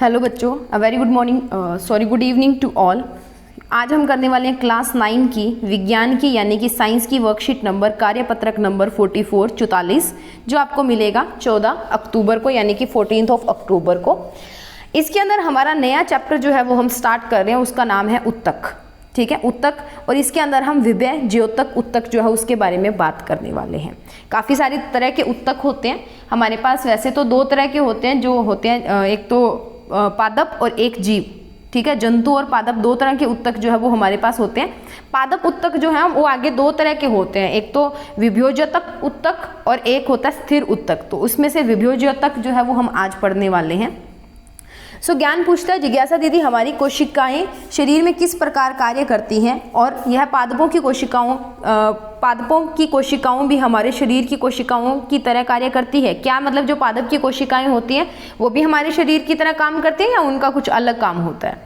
Hello बच्चों, a very good morning good evening to all. आज हम करने वाले हैं क्लास 9 की विज्ञान की यानी कि साइंस की वर्कशीट नंबर कार्यपत्रक नंबर 44 जो आपको मिलेगा 14 अक्टूबर को यानी कि 14 अक्टूबर को। इसके अंदर हमारा नया चैप्टर जो है वो हम स्टार्ट कर रहे हैं, उसका नाम है उत्तक। ठीक है, उत्तक। और इसके अंदर हम विभय ज्योतक उत्तक जो है उसके बारे में बात करने वाले हैं। काफ़ी सारी तरह के उत्तक होते हैं हमारे पास। वैसे तो दो तरह के होते हैं जो होते हैं, एक तो पादप और एक जीव। ठीक है, जंतु और पादप दो तरह के उत्तक जो है वो हमारे पास होते हैं। पादप उत्तक जो है वो आगे दो तरह के होते हैं, एक तो विभोज्योतक उत्तक और एक होता है स्थिर उत्तक। तो उसमें से विभोज्योतक जो है वो हम आज पढ़ने वाले हैं। ज्ञान पूछता है, जिज्ञासा दीदी हमारी कोशिकाएं शरीर में किस प्रकार कार्य करती हैं और यह पादपों की कोशिकाओं भी हमारे शरीर की कोशिकाओं की तरह कार्य करती है क्या? मतलब जो पादप की कोशिकाएं होती हैं वो भी हमारे शरीर की तरह काम करती हैं या उनका कुछ अलग काम होता है?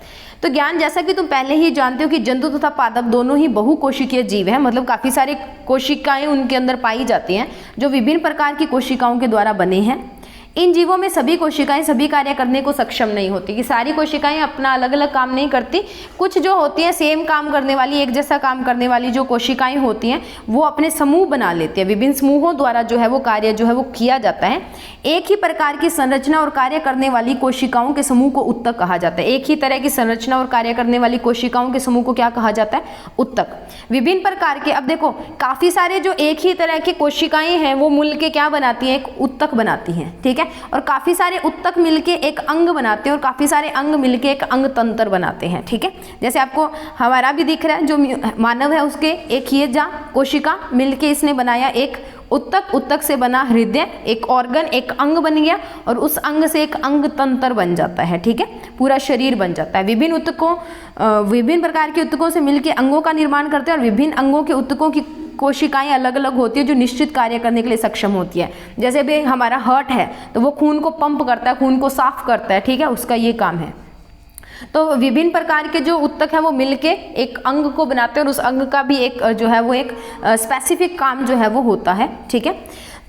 तो ज्ञान, जैसा कि तुम पहले ही जानते हो कि जंतु तथा पादप दोनों ही बहुकोशिकीय जीव हैं, मतलब काफ़ी सारे कोशिकाएं उनके अंदर पाई जाती हैं जो विभिन्न प्रकार की कोशिकाओं के द्वारा बने हैं। इन जीवों में सभी कोशिकाएं सभी कार्य करने को सक्षम नहीं होती, कि सारी कोशिकाएं अपना अलग अलग काम नहीं करती। कुछ जो होती हैं सेम काम करने वाली, एक जैसा काम करने वाली जो कोशिकाएं होती हैं वो अपने समूह बना लेती हैं। विभिन्न समूहों द्वारा जो है वो कार्य जो है वो किया जाता है। एक ही प्रकार की संरचना और कार्य करने वाली कोशिकाओं के समूह को उत्तक कहा जाता है। एक ही तरह की संरचना और कार्य करने वाली कोशिकाओं के समूह को क्या कहा जाता है? उत्तक। विभिन्न प्रकार के, अब देखो काफ़ी सारे जो एक ही तरह की कोशिकाएं हैं वो मिल के क्या बनाती हैं? एक उत्तक बनाती हैं। ठीक है, और काफी सारे उत्तक मिलके एक अंग बनाते हैं और काफी सारे अंग मिलके एक अंग तंत्र बनाते हैं। ठीक है, जैसे आपको हमारा भी दिख रहा है, जो मानव है उसके एक ही कोशिका मिलके इसने बनाया एक उत्तक। उत्तक से बना हृदय, एक ऑर्गन, एक अंग बन गया और उस अंग से एक अंग तंत्र बन जाता है। ठीक है, पूरा शरीर बन जाता है। विभिन्न प्रकार के उत्तकों से मिलकर अंगों का निर्माण करते हैं और विभिन्न अंगों के उत्तकों की कोशिकाएं अलग अलग होती है जो निश्चित कार्य करने के लिए सक्षम होती है। जैसे भी हमारा हार्ट है तो वो खून को पंप करता है, खून को साफ करता है। ठीक है, उसका ये काम है। तो विभिन्न प्रकार के जो उत्तक है वो मिलके एक अंग को बनाते हैं और उस अंग का भी एक जो है वो एक स्पेसिफिक काम जो है वो होता है। ठीक है,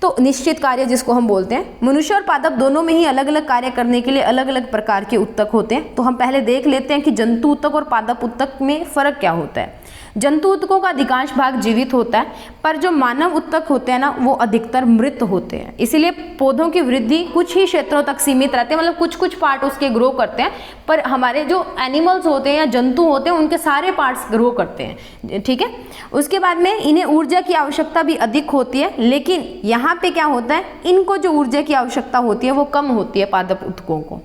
तो निश्चित कार्य जिसको हम बोलते हैं। मनुष्य और पादप दोनों में ही अलग अलग कार्य करने के लिए अलग अलग प्रकार के उत्तक होते हैं। तो हम पहले देख लेते हैं कि जंतु उत्तक और पादप उत्तक में फर्क क्या होता है। जंतु उत्तकों का अधिकांश भाग जीवित होता है, पर जो मानव उत्तक होते हैं ना वो अधिकतर मृत होते हैं। इसीलिए पौधों की वृद्धि कुछ ही क्षेत्रों तक सीमित रहती है, मतलब कुछ कुछ पार्ट उसके ग्रो करते हैं, पर हमारे जो एनिमल्स होते हैं या जंतु होते हैं उनके सारे पार्ट्स ग्रो करते हैं। ठीक है, उसके बाद में इन्हें ऊर्जा की आवश्यकता भी अधिक होती है, लेकिन यहाँ पे क्या होता है, इनको जो ऊर्जा की आवश्यकता होती है वो कम होती है पादप उत्तकों को।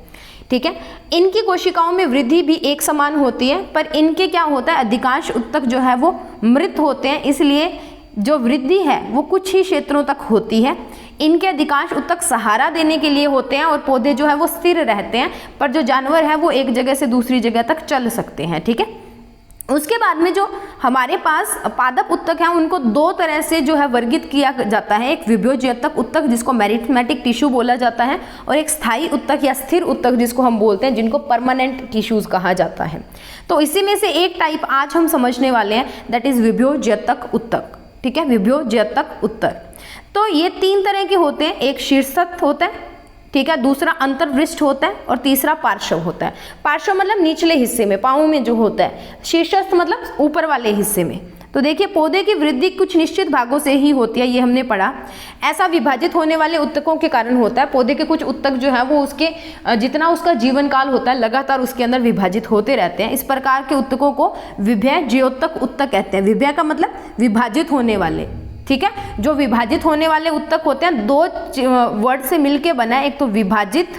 ठीक है, इनकी कोशिकाओं में वृद्धि भी एक समान होती है, पर इनके क्या होता है, अधिकांश उत्तक जो है वो मृत होते हैं, इसलिए जो वृद्धि है वो कुछ ही क्षेत्रों तक होती है। इनके अधिकांश उत्तक सहारा देने के लिए होते हैं और पौधे जो है वो स्थिर रहते हैं, पर जो जानवर है वो एक जगह से दूसरी जगह तक चल सकते हैं। ठीक है, उसके बाद में जो हमारे पास पादप उत्तक हैं उनको दो तरह से जो है वर्गित किया जाता है। एक विभोज्योतक उत्तक जिसको मेरिथमेटिक टिश्यू बोला जाता है, और एक स्थायी उत्तक या स्थिर उत्तक जिसको हम बोलते हैं, जिनको परमानेंट टिश्यूज कहा जाता है। तो इसी में से एक टाइप आज हम समझने वाले हैं, दैट इज विभोज्योतक उत्तक। ठीक है, विभोज्योतक उत्तक। तो ये तीन तरह के होते हैं, एक शीर्षस्थ होता है, ठीक है, दूसरा अंतर्वृष्ट होता है और तीसरा पार्श्व होता है। पार्श्व मतलब निचले हिस्से में, पाँव में जो होता है। शीर्षस्थ मतलब ऊपर वाले हिस्से में। तो देखिए, पौधे की वृद्धि कुछ निश्चित भागों से ही होती है, ये हमने पढ़ा। ऐसा विभाजित होने वाले उत्तकों के कारण होता है। पौधे के कुछ उत्तक जो है वो उसके जितना उसका जीवन काल होता है लगातार उसके अंदर विभाजित होते रहते हैं। इस प्रकार के उत्तकों को विभय ज्योतक उत्तक कहते हैं। विभय का मतलब विभाजित होने वाले। ठीक है, जो विभाजित होने वाले उत्तक होते हैं, दो वर्ड से मिलके बना है, एक तो विभाजित।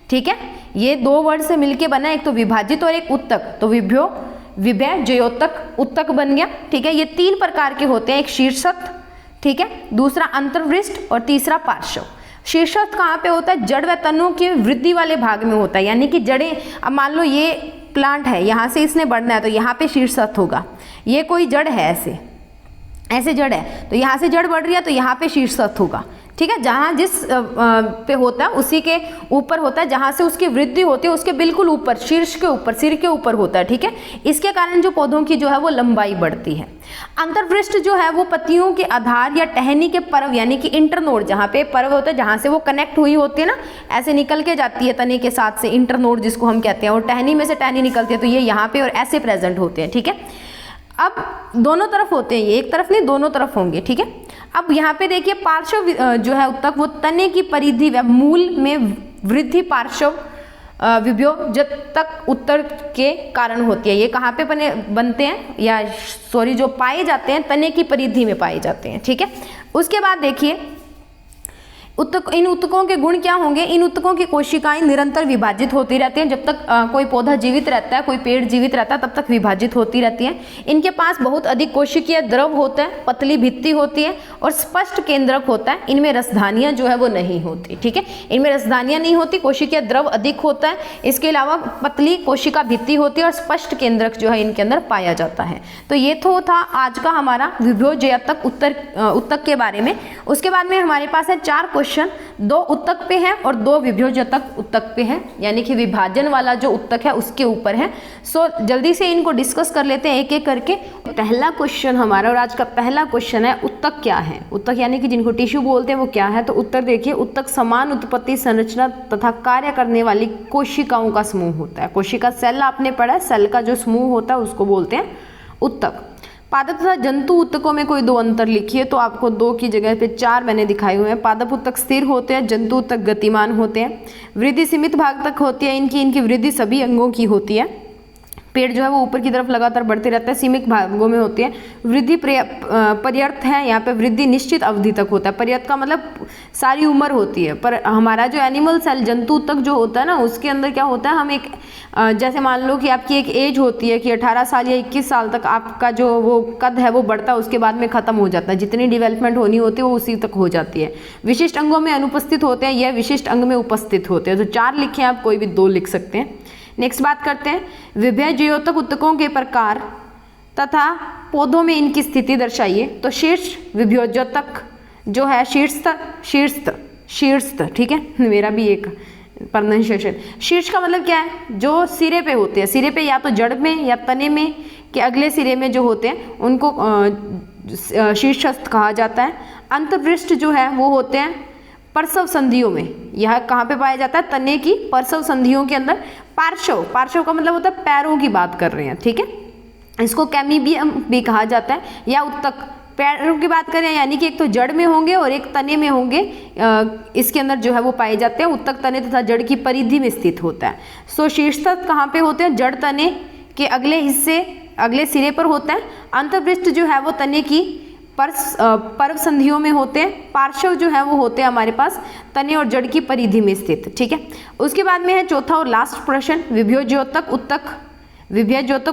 ठीक है, ये दो वर्ड से मिलके बना है, एक तो विभाजित और एक उत्तक, तो विभय ज्योतक उत्तक बन गया। ठीक है, ये तीन प्रकार के होते हैं, एक शीर्षस्थ, ठीक है, दूसरा अंतर्वृष्ट और तीसरा पार्श्व। शीर्षस्थ कहाँ पे होता है? जड़ व तनों के वृद्धि वाले भाग में होता है, यानी कि जड़ें, अब मान लो ये प्लांट है, यहाँ से इसने बढ़ना है तो यहाँ पे शीर्षस्थ होगा। ये कोई जड़ है, ऐसे जड़ है तो यहाँ से जड़ बढ़ रही है तो यहाँ पे शीर्षस्थ होगा। ठीक है, जहाँ जिस पे होता है उसी के ऊपर होता है, जहाँ से उसकी वृद्धि होती है उसके बिल्कुल ऊपर, शीर्ष के ऊपर, सिर के ऊपर होता है। ठीक है, इसके कारण जो पौधों की जो है वो लंबाई बढ़ती है। अंतर्पृष्ठ जो है वो पत्तियों के आधार या टहनी के पर्व यानी कि इंटरनोड, जहाँ पे पर्व होता है जहाँ से वो कनेक्ट हुई होती है ना, ऐसे निकल के जाती है तने के साथ से, इंटरनोड जिसको हम कहते हैं, और टहनी में से टहनी निकलती है, तो ये यहाँ पे और ऐसे प्रेजेंट होते हैं। ठीक है, अब दोनों तरफ होते हैं, ये एक तरफ नहीं दोनों तरफ होंगे। ठीक है, अब यहाँ पे देखिए पार्श्व जो है उत्तक वो तने की परिधि व मूल में वृद्धि पार्श्व विभोजतक उत्तर के कारण होती है। ये कहाँ पे बनते हैं या सॉरी जो पाए जाते हैं तने की परिधि में पाए जाते हैं। ठीक है, उसके बाद देखिए इन उत्तकों के गुण क्या होंगे। इन उत्तकों की कोशिकाएं निरंतर विभाजित होती रहती हैं, जब तक कोई पौधा जीवित रहता है, कोई पेड़ जीवित रहता है, तब तक विभाजित होती रहती हैं। इनके पास बहुत अधिक कोशिकीय द्रव होता है, पतली भित्ति होती है और स्पष्ट केंद्रक होता है। इनमें रसधानियां जो है वो नहीं होती। ठीक है, इनमें रसधानियां नहीं होती, कोशिकीय द्रव अधिक होता है। इसके अलावा पतली कोशिका भित्ति होती है और स्पष्ट केंद्रक जो है इनके अंदर पाया जाता है। तो ये तो था आज का हमारा विभोजयतक उत्तक के बारे में। उसके बाद में हमारे पास है 4 क्वेश्चन, 2 उत्तक पे है और 2 विभोजतक उत्तक पे है, यानी कि विभाजन वाला जो उत्तक है उसके ऊपर है। सो जल्दी से इनको डिस्कस कर लेते हैं एक एक करके। पहला क्वेश्चन हमारा और आज का पहला क्वेश्चन है उत्तक क्या है। उत्तक यानी कि जिनको टिश्यू बोलते हैं वो क्या है। तो उत्तर देखिए, उत्तक समान उत्पत्ति संरचना तथा कार्य करने वाली कोशिकाओं का समूह होता है। कोशिका सेल आपने पढ़ा है, सेल का जो समूह होता है उसको बोलते हैं उत्तक। पादप तथा जंतु उत्तकों में कोई 2 अंतर लिखिए, तो आपको 2 की जगह पे 4 मैंने दिखाए हुए हैं। पादप उत्तक स्थिर होते हैं, जंतु उत्तक गतिमान होते हैं। वृद्धि सीमित भाग तक होती है, इनकी वृद्धि सभी अंगों की होती है। पेड़ जो है वो ऊपर की तरफ लगातार बढ़ते रहता है, सीमित भागों में होती है। वृद्धि पर्याप्त है, यहाँ पे वृद्धि निश्चित अवधि तक होता है। पर्याप्त का मतलब सारी उम्र होती है, पर हमारा जो एनिमल सेल जंतु तक जो होता है ना, उसके अंदर क्या होता है, हम एक जैसे मान लो कि आपकी एक एज होती है कि 18 साल या 21 साल तक आपका जो वो कद है वो बढ़ता है, उसके बाद में खत्म हो जाता है। जितनी डेवलपमेंट होनी होती है वो उसी तक हो जाती है। विशिष्ट अंगों में अनुपस्थित होते हैं, यह विशिष्ट अंग में उपस्थित होते हैं। तो 4 लिखे, आप कोई भी 2 लिख सकते हैं। नेक्स्ट बात करते हैं, विभोजयोतक उत्तकों के प्रकार तथा पौधों में इनकी स्थिति दर्शाइए। तो शीर्ष विभोजयोतक जो है शीर्ष, ठीक है, मेरा भी एक प्रोनाउंसिएशन। शीर्ष का मतलब क्या है, जो सिरे पे होते हैं, सिरे पे या तो जड़ में या तने में के अगले सिरे में जो होते हैं उनको शीर्षस्थ कहा जाता है। अंतर्पृष्ठ जो है वो होते हैं परसव संधियों में। यह कहाँ पे पाया जाता है, तने की परसव संधियों के अंदर। पार्श्व का मतलब होता है पैरों की बात कर रहे हैं। ठीक है, इसको कैमीबियम भी कहा जाता है, या उत्तक। पैरों की बात करें यानी कि एक तो जड़ में होंगे और एक तने में होंगे, इसके अंदर जो है वो पाए जाते हैं। उत्तक तने तथा जड़ की परिधि में स्थित होता है। सो शीर्षस्थ कहाँ पे होते हैं, जड़ तने के अगले हिस्से, अगले सिरे पर होता है। अंतर्पृष्ठ जो है वो तने की पर्व संधियों में होते हैं। पार्श्व जो है वो होते हैं हमारे पास तने और जड़ की परिधि में स्थित। ठीक है, उसके बाद में है चौथा और लास्ट प्रश्न, विभोजयोतक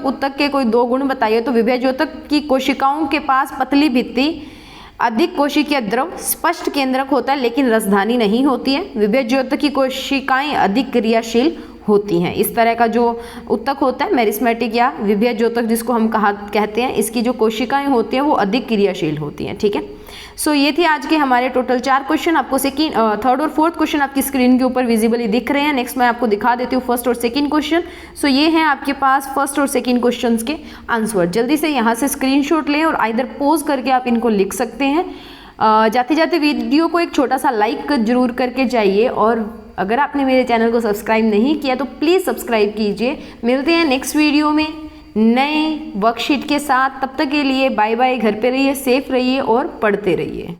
उत्तक के कोई 2 गुण बताइए। तो विभोजयोतक की कोशिकाओं के पास पतली भित्ति, अधिक कोशिकीय द्रव, स्पष्ट केंद्रक होता है लेकिन रसधानी नहीं होती है। विभोजयोतक की कोशिकाएं अधिक क्रियाशील होती हैं। इस तरह का जो उत्तक होता है मेरिस्मेटिक या विभोजयोतक जिसको हम कहते हैं, इसकी जो कोशिकाएं होती हैं वो अधिक क्रियाशील होती हैं। ठीक है, सो ये थी आज के हमारे टोटल 4 क्वेश्चन। आपको थर्ड और फोर्थ क्वेश्चन आपकी स्क्रीन के ऊपर विजिबली दिख रहे हैं। नेक्स्ट मैं आपको दिखा देती हूँ फर्स्ट और सेकंड क्वेश्चन। सो ये हैं आपके पास फर्स्ट और सेकंड क्वेश्चन के आंसर। जल्दी से यहाँ से स्क्रीनशॉट लें और आइदर पोज करके आप इनको लिख सकते हैं। जाते जाते वीडियो को एक छोटा सा लाइक जरूर करके जाइए, और अगर आपने मेरे चैनल को सब्सक्राइब नहीं किया तो प्लीज़ सब्सक्राइब कीजिए। मिलते हैं नेक्स्ट वीडियो में नए वर्कशीट के साथ। तब तक के लिए बाय बाय। घर पे रहिए, सेफ रहिए और पढ़ते रहिए।